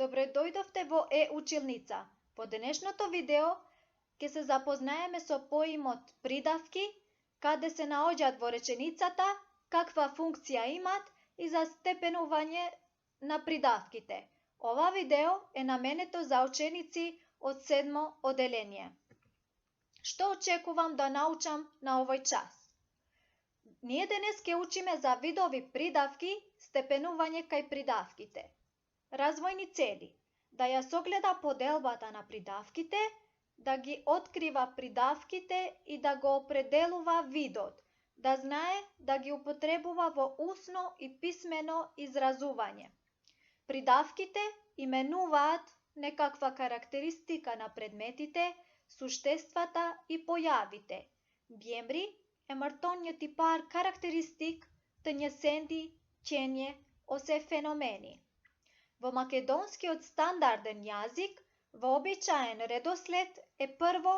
Добре дојдовте во Училница. Во денешното видео ќе се запознаеме со поимот придавки, каде се наоѓаат во реченицата, каква функција имат и за степенување на придавките. Ова видео е наменето за ученици од 7 оделение. Што очекувам да научам на овој час? Ние денес ќе учиме за видови придавки, степенување кај придавките. Развојни цели: да ја согледа поделбата на придавките, да ги открива придавките и да го определува видот, да знае да ги употребува во усно и писмено изразување. Придавките именуваат некаква карактеристика на предметите, суштествата и појавите. Бјемри е мартонјот и пар карактеристик тăње сенди, ќење, осе феномени. Во македонскиот стандарден јазик, вообичаен редослед е прво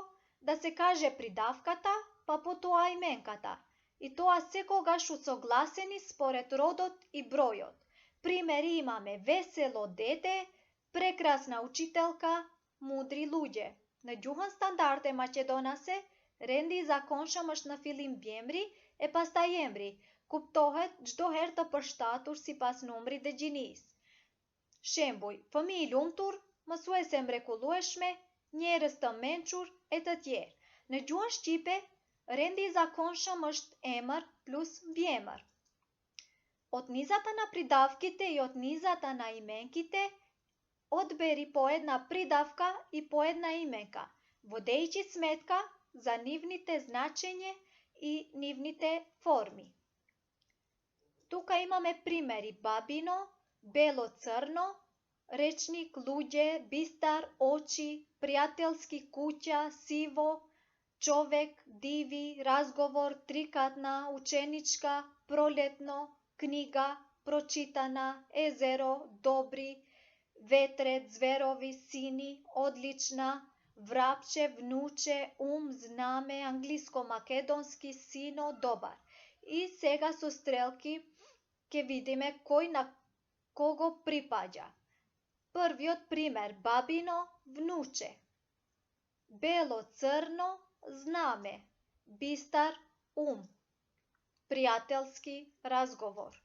да се каже придавката, па потоа именката, и тоа секогаш усогласени според родот и бројот. Примери имаме весело дете, прекрасна учителка, мудри луѓе. На ѓухан стандард е македонасе, ренди законшамаш на филим бјемри е пастајемри, куптохет ġdoher të përshtatur sipas numrit dhe gjinisë. Shembuj, fëmijë i lumtur, mësuese e mrekullueshme, njerëz të mençur e të tjerë. Në gjuhën shqipe, rendi i zakonshëm është emër plus bjemër. Отнизата на придавките и отнизата на именките одбери по една придавка и по една именка, водејќи сметка за нивните значење и нивните форми. Тука имаме примери: бабино, бело-црно, речник, луѓе, бистар, очи, пријателски, куќа, сиво, човек, диви, разговор, трикатна, ученичка, пролетно, книга, прочитана, езеро, добри, ветрет, зверови, сини, одлична, врапче, внуче, знаме, англиско-македонски, сино, добар. И сега со стрелки ќе видиме кој на кого припаѓа. Првиот пример: бабино, внуче. Бело-црно, знаме. Бистар, пријателски, разговор.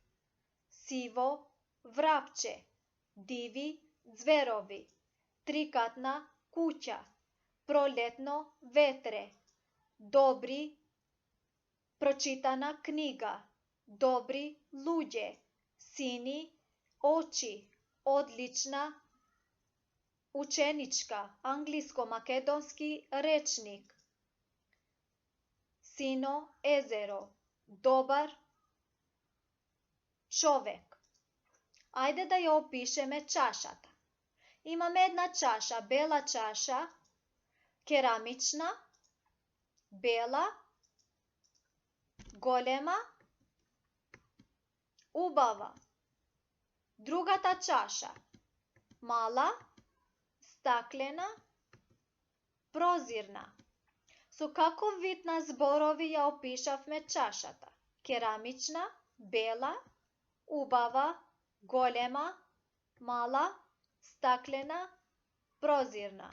Сиво, врапче. Диви, зверови. Трикатна, куќа. Пролетно, ветре. Добри, прочитана книга. Добри луѓе. Сини, очи. Одлична, ученичка, англиско-македонски речник. Сино, езеро. Добар, човек. Ајде да ја опишеме чашата. Имаме една чаша, бела чаша, керамична, бела, голема, убава. Другата чаша, мала, стаклена, прозирна. Со каков вид на зборови ја опишавме чашата? Керамична, бела, убава, голема, мала, стаклена, прозирна.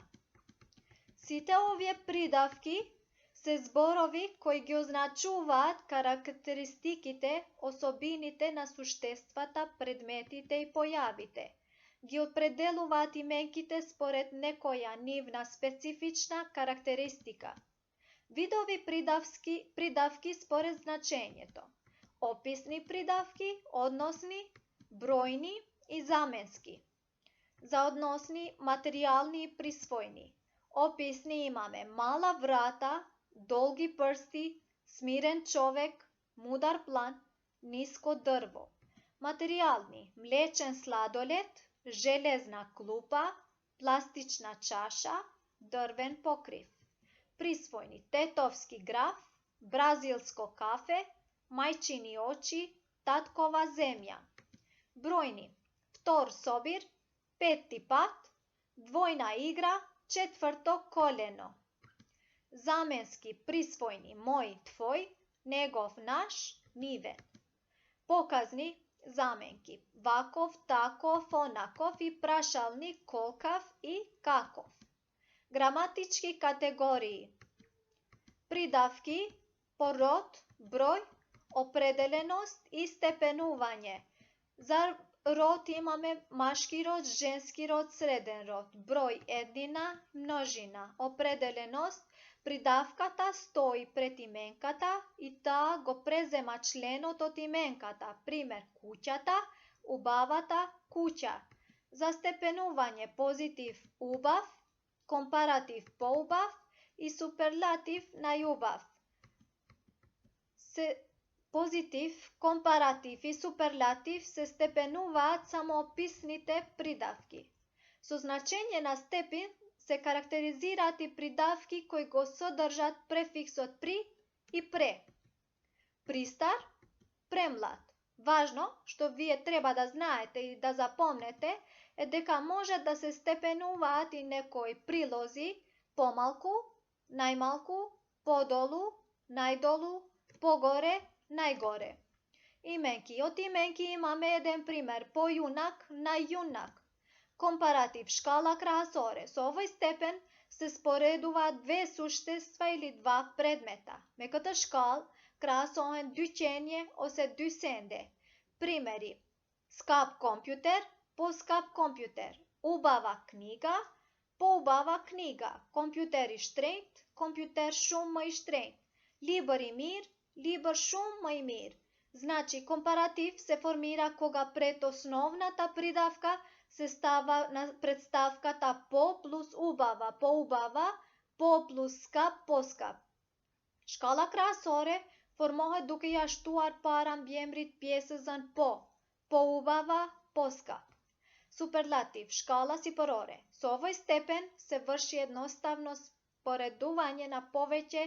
Сите овие придавки се зборови кои ги означуваат карактеристиките, особините на суштествата, предметите и појавите. Ги определуваат именките според некоја нивна специфична карактеристика. Видови придавки според значењето. Описни придавки, односни, бројни и заменски. За односни, материјални и присвојни. Описни имаме мала врата, долги прсти, смирен човек, мудар план, ниско дрво. Материјални: млечен сладолед, железна клупа, пластична чаша, дрвен покрив. Присвојни: тетовски граф, бразилско кафе, мајчини очи, таткова земја. Бројни: втор собир, пети пат, двојна игра, четврто колено. Заменски присвојни: мој, твој, негов, наш, нивен. Показни: заменки. Ваков, таков, онаков и прашални колкав и каков. Граматички категории. Придавки по род, број, определеност и степенување. За род имаме машки род, женски род, среден род. Број, еднина, множина. Определеност, придавката стои пред именката и таа го презема членот од именката. Пример, куќата, убавата, куќа. За степенување, позитив, убав, компаратив, поубав и суперлатив, најубав. Позитив, компаратив и суперлатив се степенуваат само описните придавки. Со значење на степен се карактеризираат и придавки кои го содржат префиксот при и пре. Пристар, премлад. Важно, што вие треба да знаете и да запомнете, е дека може да се степенуваат и некои прилози помалку, најмалку, подолу, најдолу, погоре, најгоре. Именки. Од именки имаме еден пример. Појунак, најјунак. Компаратив, шкала, краасоре. Со овој степен се споредуваат две суштества или два предмета. Меката шкал, краасоен дучење, осе дусенде. Примери. Скап компјутер, поскап компјутер. Убава книга, поубава книга. Компјутер и штрейт, компјутер шума и штрейт. Либер и мир, либер шума и мир. Значи, компаратив се формира кога пред основната придавка се става на представката по плюс убава, поубава, по плюс скап, поскап. Шкала краасоре формоhet duke ja shtuar para mbiemrit pjesën po, poubava, poskap. Superlativ, шкала сипорore. Со овој степен се врши едноставно споредување на повеќе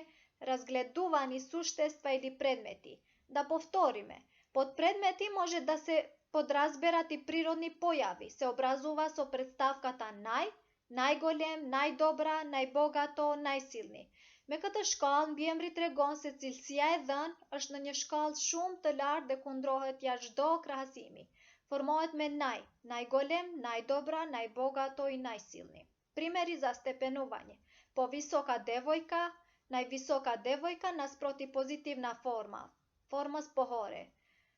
разгледувани суштества или предмети. Да повториме, под предмети може да се подразберат и природни појави, се образува со представката нај, најголем, најдобра, најбогато, најсилни. Меката shkallë mbjemri tregon se cilësia e dhënë është në një shkallë shumë të lartë dhe kundrohet jashtë çdo krahasimi. Formohet me naj, najgolem, najdobra, najbogato i najsilni. Primeri za stepenuvanje. Po visoka devojka, najvisoka devojka nasproti pozitivna forma, formës pohore.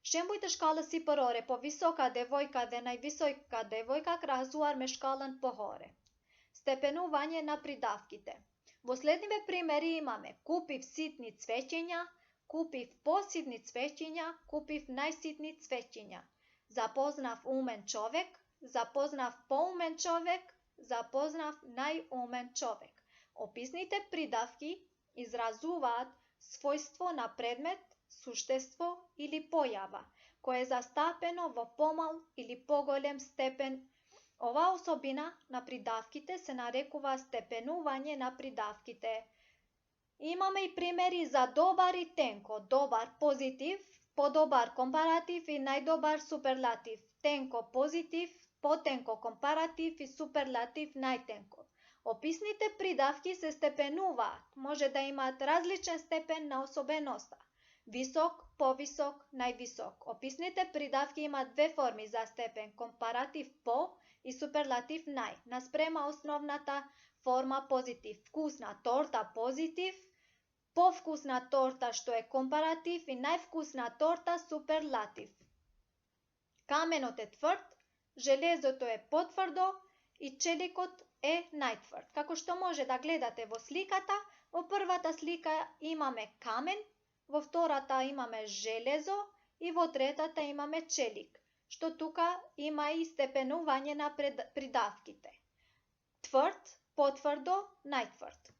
Shembuj të shkallës sipërore, po visoka devojka dhe najvisoka devojka krahasuar me shkallën pohore. Stepenuvanje na pridavkite. Во следниве примери имаме купив ситни цвеќиња, купив поситни цвеќиња, купив најситни цвеќиња. Запознав умен човек, запознав поумен човек, запознав најумен човек. Описните придавки изразуваат својство на предмет, суштество или појава, кое е застапено во помал или поголем степен. Ова особина на придавките се нарекува степенување на придавките. Имаме и примери за добар и тенко. Добар позитив, подобар компаратив и најдобар суперлатив. Тенко позитив, потенко компаратив и суперлатив најтенко. Описните придавки се степенуваат, може да имаат различен степен на особеноста. Висок, повисок, највисок. Описните придавки имаат две форми за степен, компаратив по и суперлатив нај, наспрема основната форма позитив. Вкусна торта позитив, повкусна торта што е компаратив и највкусна торта суперлатив. Каменот е тврд, железото е потврдо и челикот е најтврд. Како што може да гледате во сликата, во првата слика имаме камен, во втората имаме железо и во третата имаме челик, што тука има и степенување на придавките. Тврд, потврдо, најтврд.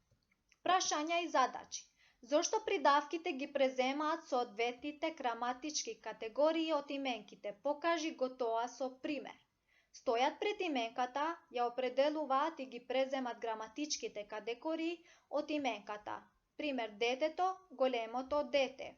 Прашања и задачи. Зошто придавките ги преземаат соодветните граматички категории од именките? Покажи го тоа со пример. Стојат пред именката, ја определуваат и ги преземат граматичките категории од именката. Пример, детето, големото дете.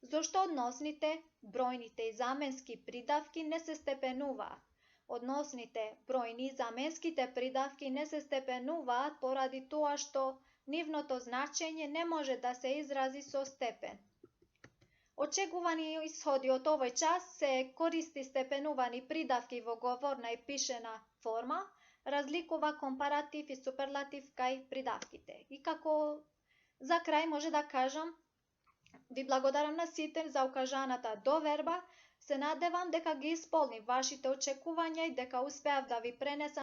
Зошто односните, бројните и заменски придавки не се степенуваат? Односните, бројни и заменските придавки не се степенуваат поради тоа што нивното значење не може да се изрази со степен. Очекувани исходи од овој час се користи степенувани придавки во говорна и пишена форма, разликува компаратив и суперлатив кај придавките. И како за крај може да кажам, ви благодарам на сите за укажаната доверба, се надевам дека ги исполнив вашите очекувања и дека успеав да ви пренесам